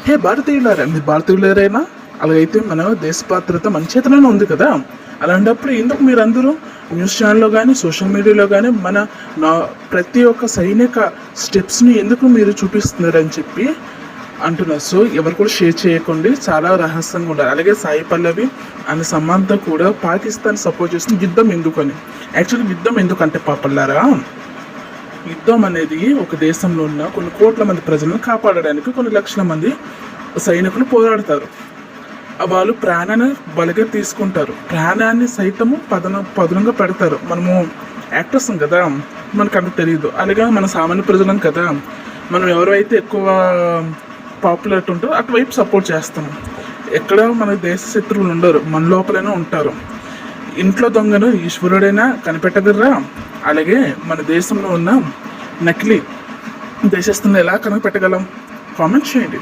హే భారతీయులారా, మీరు భారతీయులారైనా అలాగైతే మన దేశ భద్రత మన చేతిలోనే ఉంది కదా. అలాంటప్పుడు ఎందుకు మీరు అందరూ న్యూస్ ఛానల్లో కానీ సోషల్ మీడియాలో కానీ నా ప్రతి ఒక్క సైనిక స్టెప్స్ని ఎందుకు మీరు చూపిస్తున్నారని చెప్పి అంటున్నారు. సో ఎవరు కూడా షేర్ చేయకండి, చాలా రహస్యంగా ఉండాలి. అలాగే సాయి పల్లవి అండ్ సమంత కూడా పాకిస్తాన్ సపోర్ట్ చేస్తుంది. యుద్ధం ఎందుకని, యాక్చువల్లీ యుద్ధం ఎందుకంటే పాపల్లారా, యుద్ధం అనేది ఒక దేశంలో ఉన్న కొన్ని కోట్ల మంది ప్రజలను కాపాడడానికి కొన్ని లక్షల మంది సైనికులు పోరాడతారు. వాళ్ళు ప్రాణాన్ని బలిగా తీసుకుంటారు, ప్రాణాన్ని సైతము పదునంగా పెడతారు. మనము యాక్టర్స్ కదా, మనకు అంత తెలియదు. అలాగే మన సామాన్య ప్రజలం కదా, మనం ఎవరైతే ఎక్కువ పాపులారిటీ ఉంటారో అటువైపు సపోర్ట్ చేస్తాము. ఎక్కడ మన దేశ శత్రువులు ఉండరు, మన లోపలైనా ఉంటారు. ఇంట్లో దొంగను ఈశ్వరుడైనా కనిపెట్టగలరా, అలాగే మన దేశంలో ఉన్న నకిలీ దేశస్తులను ఎలా కనిపెట్టగలం? కామెంట్ చేయండి.